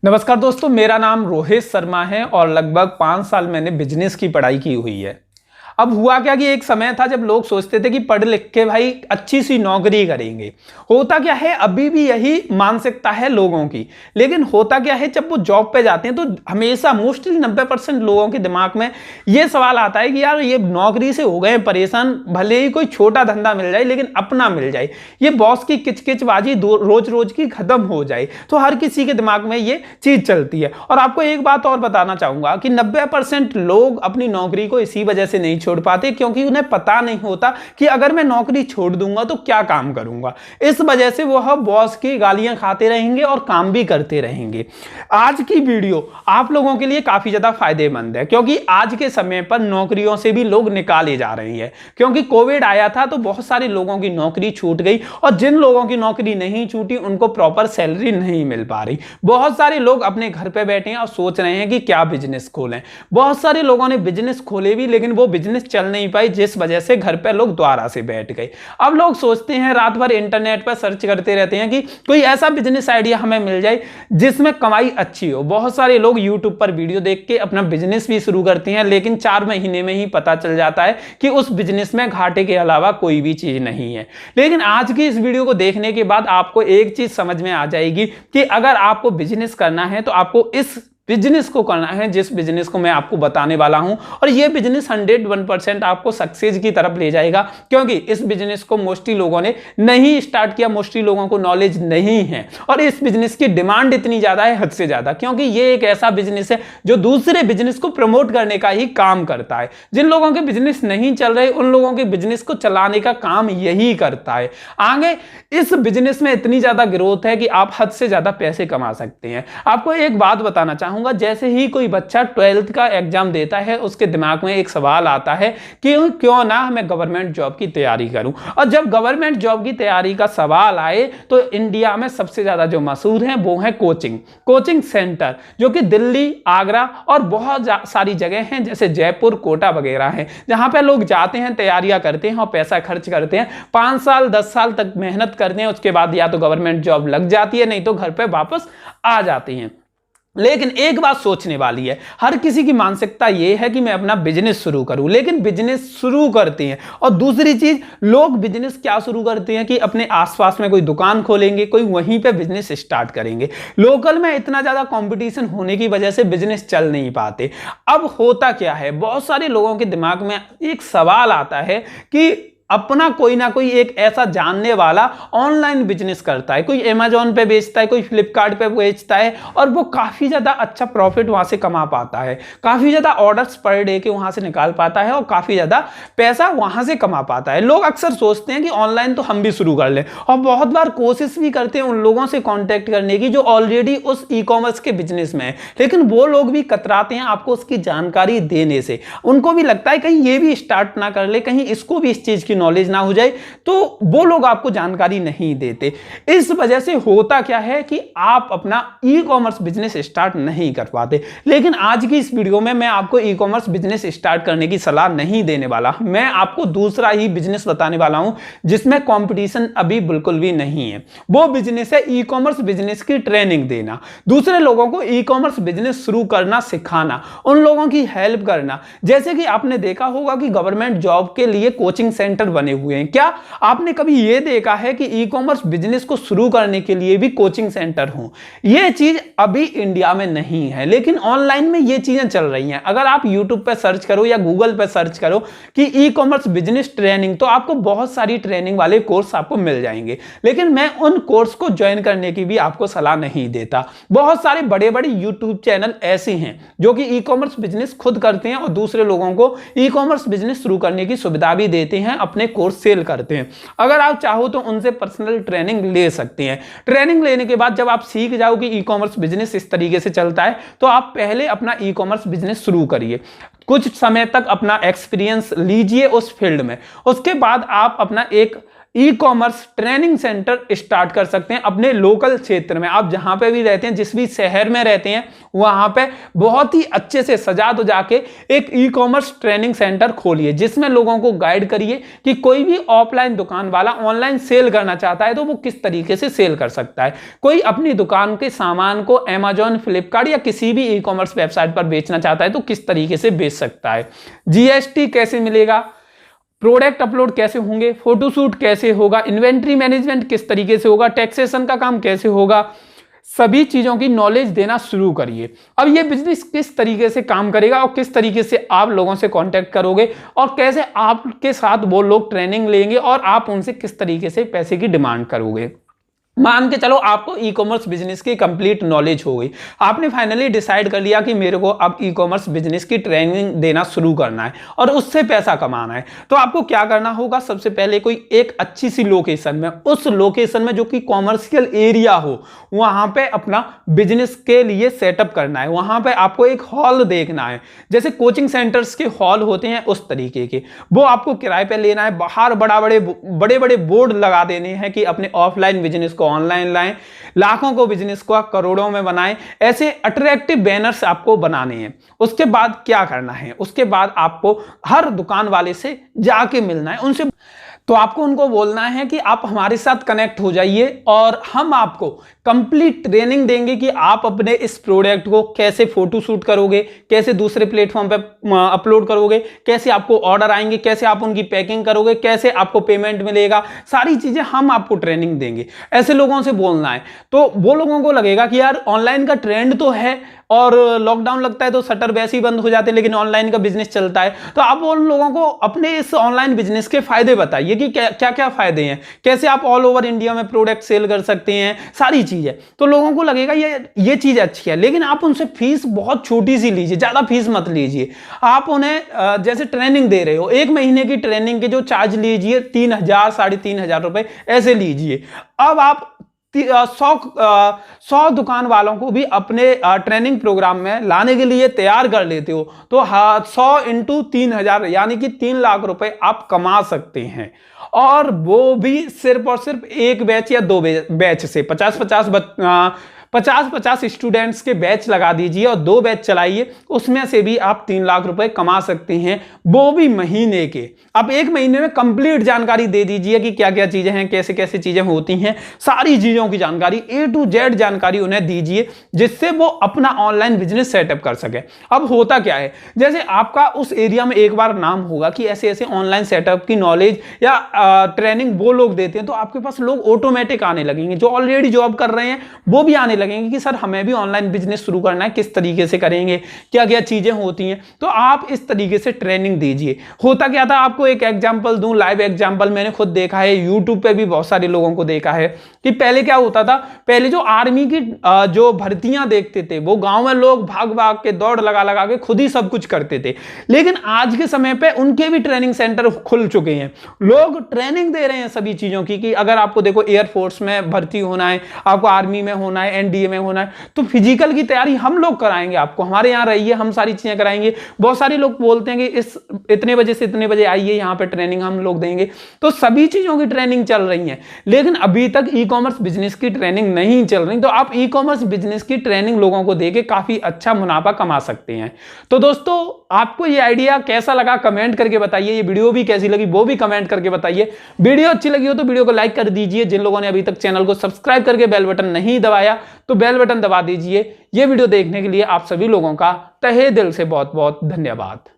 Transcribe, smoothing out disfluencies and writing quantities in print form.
नमस्कार दोस्तों, मेरा नाम रोहित शर्मा है और लगभग 5 साल मैंने बिजनेस की पढ़ाई की हुई है। अब हुआ क्या कि एक समय था जब लोग सोचते थे कि पढ़ लिख के भाई अच्छी सी नौकरी करेंगे। होता क्या है, अभी भी यही मानसिकता है लोगों की। लेकिन होता क्या है, जब वो जॉब पे जाते हैं तो हमेशा मोस्टली 90% लोगों के दिमाग में ये सवाल आता है कि यार ये नौकरी से हो गए परेशान, भले ही कोई छोटा धंधा मिल जाए लेकिन अपना मिल जाए, ये बॉस की किचकिचबाजी रोज रोज की खत्म हो जाए। तो हर किसी के दिमाग में ये चीज चलती है। और आपको एक बात और बताना चाहूंगा कि 90% लोग अपनी नौकरी को इसी वजह से नहीं छोड़ पाते क्योंकि उन्हें पता नहीं होता कि अगर मैं नौकरी छोड़ दूंगा तो क्या काम करूंगा। इस वजह से वह बॉस की गालियां खाते रहेंगे और काम भी करते रहेंगे। आज की वीडियो आप लोगों के लिए काफी ज्यादा फायदेमंद है क्योंकि आज के समय पर नौकरियों से भी लोग निकाले जा रहे हैं। क्योंकि कोविड आया था तो बहुत सारे लोगों की नौकरी छूट गई और जिन लोगों की नौकरी नहीं छूटी उनको प्रॉपर सैलरी नहीं मिल पा रही। बहुत सारे लोग अपने घर पे बैठे हैं और सोच रहे हैं कि क्या बिजनेस खोलें। बहुत सारे लोगों ने बिजनेस खोले भी लेकिन वो बिजनेस चल नहीं पाई, जिस वजह से घर पे लोग द्वारा से बैठ गए। अब लोग सोचते हैं, रात भर इंटरनेट पर सर्च करते रहते हैं कि कोई ऐसा बिजनेस आइडिया हमें मिल जाए जिसमें कमाई अच्छी हो। बहुत सारे लोग यूट्यूब पर वीडियो देख के अपना बिजनेस भी शुरू करते हैं लेकिन 4 महीने में ही पता चल जाता है कि उस बिजनेस में घाटे के अलावा कोई भी चीज नहीं है। लेकिन आज की इस वीडियो को देखने के बाद आपको एक चीज समझ में आ जाएगी कि अगर आपको बिजनेस करना है तो आपको इस बिजनेस को करना है जिस बिजनेस को मैं आपको बताने वाला हूं। और यह बिजनेस 101% आपको सक्सेस की तरफ ले जाएगा क्योंकि इस बिजनेस को मोस्टली लोगों ने नहीं स्टार्ट किया, मोस्टली लोगों को नॉलेज नहीं है और इस बिजनेस की डिमांड इतनी ज्यादा है, हद से ज्यादा, क्योंकि ये एक ऐसा बिजनेस है जो दूसरे बिजनेस को प्रमोट करने का ही काम करता है। जिन लोगों के बिजनेस नहीं चल रहे उन लोगों के बिजनेस को चलाने का काम यही करता है। आगे इस बिजनेस में इतनी ज्यादा ग्रोथ है कि आप हद से ज्यादा पैसे कमा सकते हैं। आपको एक बात बताना चाहूंगा, जैसे ही कोई बच्चा 12th का एग्जाम देता है उसके दिमाग में एक सवाल आता है कि क्यों ना मैं गवर्नमेंट जॉब की तैयारी करूं। और जब गवर्नमेंट जॉब की तैयारी का सवाल आए तो इंडिया में सबसे ज्यादा जो मशहूर है वो है कोचिंग सेंटर, जो कि दिल्ली, आगरा और बहुत सारी जगह हैं जैसे जयपुर, कोटा वगैरह हैं, जहां पे लोग जाते हैं, तैयारियां करते हैं और पैसा खर्च करते हैं। 5 साल 10 साल तक मेहनत करते हैं, उसके बाद या तो गवर्नमेंट जॉब लग जाती है नहीं तो घर पे वापस आ जाती हैं। लेकिन एक बात सोचने वाली है, हर किसी की मानसिकता यह है कि मैं अपना बिजनेस शुरू करूं, लेकिन बिजनेस शुरू करते हैं और दूसरी चीज लोग बिजनेस क्या शुरू करते हैं कि अपने आसपास में कोई दुकान खोलेंगे, कोई वहीं पे बिजनेस स्टार्ट करेंगे। लोकल में इतना ज्यादा कंपटीशन होने की वजह से बिजनेस चल नहीं पाते। अब होता क्या है, बहुत सारे लोगों के दिमाग में एक सवाल आता है कि अपना कोई ना कोई एक ऐसा जानने वाला ऑनलाइन बिजनेस करता है, कोई अमेजोन पे बेचता है, कोई फ्लिपकार्ट पे बेचता है और वो काफी ज्यादा अच्छा प्रॉफिट वहां से कमा पाता है, काफी ज्यादा ऑर्डर्स पर डे के वहां से निकाल पाता है और काफी ज्यादा पैसा वहां से कमा पाता है। लोग अक्सर सोचते हैं कि ऑनलाइन तो हम भी शुरू कर लें और बहुत बार कोशिश भी करते हैं उन लोगों से कॉन्टेक्ट करने की जो ऑलरेडी उस ई कॉमर्स के बिजनेस में है, लेकिन वो लोग भी कतराते हैं आपको उसकी जानकारी देने से। उनको भी लगता है कहीं ये भी स्टार्ट ना कर ले, कहीं इसको भी इस चीज की नॉलेज ना हो जाए, तो वो लोग आपको जानकारी नहीं देते। इस वजह से होता क्या है कि आप अपना ई कॉमर्स बिजनेस स्टार्ट नहीं कर पाते। लेकिन आज की इस वीडियो में मैं आपको ई कॉमर्स बिजनेस स्टार्ट करने की सलाह नहीं देने वाला, मैं आपको दूसरा ही बिजनेस बताने वाला हूं जिसमें कंपटीशन अभी बिल्कुल भी नहीं है। वो बिजनेस है ई कॉमर्स बिजनेस की ट्रेनिंग देना, दूसरे लोगों को ई कॉमर्स बिजनेस शुरू करना सिखाना, उन लोगों की हेल्प करना। जैसे कि आपने देखा होगा कि गवर्नमेंट जॉब के लिए कोचिंग सेंटर बने हुए हैं। क्या आपने कभी यह देखा है कि ई कॉमर्स बिजनेस को शुरू करने के लिए भी कोचिंग सेंटर हो? यह चीज अभी इंडिया में नहीं है, लेकिन ऑनलाइन में यह चीजें चल रही हैं। अगर आप यूट्यूब पे सर्च करो या गूगल पे सर्च करो कि ई कॉमर्स बिजनेस ट्रेनिंग, तो आपको बहुत सारी ट्रेनिंग वाले कोर्स आपको मिल जाएंगे। लेकिन मैं उन कोर्स को ज्वाइन करने की भी आपको सलाह नहीं देता। बहुत सारे बड़े बड़े यूट्यूब चैनल ऐसे हैं जो कि ई कॉमर्स बिजनेस खुद करते हैं और दूसरे लोगों को ई कॉमर्स बिजनेस शुरू करने की सुविधा भी देते हैं, अपने कोर्स सेल करते हैं। अगर आप चाहो तो उनसे पर्सनल ट्रेनिंग ले सकते हैं। ट्रेनिंग लेने के बाद जब आप सीख जाओ कि ई कॉमर्स बिजनेस इस तरीके से चलता है तो आप पहले अपना ई कॉमर्स बिजनेस शुरू करिए, कुछ समय तक अपना एक्सपीरियंस लीजिए उस फील्ड में, उसके बाद आप अपना एक e commerce training centre start कर सकते हैं अपने लोकल क्षेत्र में। आप जहां पे भी रहते हैं, जिस भी शहर में रहते हैं, वहां पे बहुत ही अच्छे से सजा तो जाके एक ई कॉमर्स ट्रेनिंग सेंटर खोलिए, जिसमें लोगों को गाइड करिए कि कोई भी ऑफलाइन दुकान वाला ऑनलाइन सेल करना चाहता है तो वो किस तरीके से सेल कर सकता है। कोई अपनी दुकान के सामान को अमेजॉन, फ्लिपकार्ट या किसी भी ई कॉमर्स वेबसाइट पर बेचना चाहता है तो किस तरीके से बेच सकता है, जीएसटी कैसे मिलेगा, प्रोडक्ट अपलोड कैसे होंगे, फोटोशूट कैसे होगा, इन्वेंट्री मैनेजमेंट किस तरीके से होगा, टैक्सेशन का काम कैसे होगा, सभी चीजों की नॉलेज देना शुरू करिए। अब ये बिजनेस किस तरीके से काम करेगा और किस तरीके से आप लोगों से कांटेक्ट करोगे और कैसे आपके साथ वो लोग ट्रेनिंग लेंगे और आप उनसे किस तरीके से पैसे की डिमांड करोगे। मान के चलो आपको ई कॉमर्स बिजनेस की कंप्लीट नॉलेज हो गई, आपने फाइनली डिसाइड कर लिया कि मेरे को अब ई कॉमर्स बिजनेस की ट्रेनिंग देना शुरू करना है और उससे पैसा कमाना है। तो आपको क्या करना होगा, सबसे पहले कोई एक अच्छी सी लोकेशन में, उस लोकेशन में जो कि कॉमर्शियल एरिया हो, वहां पे अपना बिजनेस के लिए सेटअप करना है। वहां पे आपको एक हॉल देखना है, जैसे कोचिंग सेंटर्स के हॉल होते हैं उस तरीके के, वो आपको किराए पे लेना है। बाहर बड़े बड़े बोर्ड लगा देने हैं कि अपने ऑफलाइन बिजनेस को ऑनलाइन लाएं, लाखों को बिजनेस को करोड़ों में बनाएं। ऐसे अट्रैक्टिव बैनर्स आपको बनाने हैं। उसके बाद क्या करना है, उसके बाद आपको हर दुकान वाले से जाके मिलना है, उनसे तो आपको उनको बोलना है कि आप हमारे साथ कनेक्ट हो जाइए और हम आपको कंप्लीट ट्रेनिंग देंगे कि आप अपने इस प्रोडक्ट को कैसे फोटो शूट करोगे, कैसे दूसरे प्लेटफॉर्म पे अपलोड करोगे, कैसे आपको ऑर्डर आएंगे, कैसे आप उनकी पैकिंग करोगे, कैसे आपको पेमेंट मिलेगा, सारी चीजें हम आपको ट्रेनिंग देंगे। ऐसे लोगों से बोलना है तो वो लोगों को लगेगा कि यार ऑनलाइन का ट्रेंड तो है और लॉकडाउन लगता है तो शटर वैसे ही बंद हो जाते हैं, लेकिन ऑनलाइन का बिजनेस चलता है। तो आप उन लोगों को अपने इस ऑनलाइन बिजनेस के फायदे बताइए कि क्या क्या फायदे हैं, कैसे आप ऑल ओवर इंडिया में प्रोडक्ट सेल कर सकते हैं, सारी चीजें। तो लोगों को लगेगा ये चीज अच्छी है, लेकिन आप उनसे फीस बहुत छोटी सी लीजिए, ज्यादा फीस मत लीजिए। आप उन्हें जैसे ट्रेनिंग दे रहे हो, 1 महीने की ट्रेनिंग के जो चार्ज लीजिए 3,000 3,500 रुपए ऐसे लीजिए। अब आप 100 दुकान वालों को भी अपने ट्रेनिंग प्रोग्राम में लाने के लिए तैयार कर लेते हो तो 100 इंटू 3,000 यानी कि 3 लाख रुपए आप कमा सकते हैं। और वो भी सिर्फ और सिर्फ एक बैच या 2 बैच से 50-50 स्टूडेंट्स के बैच लगा दीजिए और 2 बैच चलाइए, उसमें से भी आप 3 लाख रुपए कमा सकते हैं, वो भी महीने के। आप 1 महीने में कंप्लीट जानकारी दे दीजिए कि क्या क्या चीजें हैं, कैसे कैसे चीजें होती हैं, सारी चीजों की जानकारी A to Z जानकारी उन्हें दीजिए, जिससे वो अपना ऑनलाइन बिजनेस सेटअप कर सके। अब होता क्या है, जैसे आपका उस एरिया में एक बार नाम होगा कि ऐसे ऐसे ऑनलाइन सेटअप की नॉलेज या ट्रेनिंग वो लोग देते हैं, तो आपके पास लोग ऑटोमेटिक आने लगेंगे। जो ऑलरेडी जॉब कर रहे हैं वो भी आने लगेंगे कि सर हमें भी ऑनलाइन बिजनेस शुरू करना है, किस तरीके से करेंगे, क्या क्या चीजें होती हैं। तो आप इस तरीके से ट्रेनिंग दीजिए। होता क्या था, आपको एक एग्जांपल दूं, लाइव एग्जांपल मैंने खुद देखा है, यूट्यूब पे भी बहुत सारे लोगों को देखा है कि पहले क्या होता था, पहले जो आर्मी की जो भर्तियां देखते थे वो गांव में लोग भाग भाग के दौड़ लगा लगा के खुद ही सब कुछ करते थे। लेकिन आज के समय पे उनके भी ट्रेनिंग सेंटर खुल चुके हैं, लोग ट्रेनिंग दे रहे हैं सभी चीजों की कि अगर आपको देखो एयरफोर्स में भर्ती होना है, आपको आर्मी में होना है, एनडीए में होना है, तो फिजिकल की तैयारी हम लोग कराएंगे आपको, हमारे यहाँ रहिए, हम सारी चीजें कराएंगे। बहुत सारे लोग बोलते हैं कि इस इतने बजे से इतने बजे आइए, यहाँ पे ट्रेनिंग हम लोग देंगे। तो सभी चीजों की ट्रेनिंग चल रही है, लेकिन अभी तक ई कॉमर्स बिजनेस की ट्रेनिंग नहीं चल रही। तो आप ई कॉमर्स बिजनेस की ट्रेनिंग लोगों को देके काफी अच्छा मुनाफा कमा सकते हैं। तो दोस्तों आपको ये आइडिया कैसा लगा कमेंट करके बताइए, ये वीडियो भी कैसी लगी वो भी कमेंट करके बताइए। वीडियो अच्छी लगी हो तो वीडियो को लाइक कर दीजिए। जिन लोगों ने अभी तक चैनल को सब्सक्राइब करके बेल बटन नहीं दबाया तो बेल बटन दबा दीजिए। ये वीडियो देखने के लिए आप सभी लोगों का तहे दिल से बहुत बहुत धन्यवाद।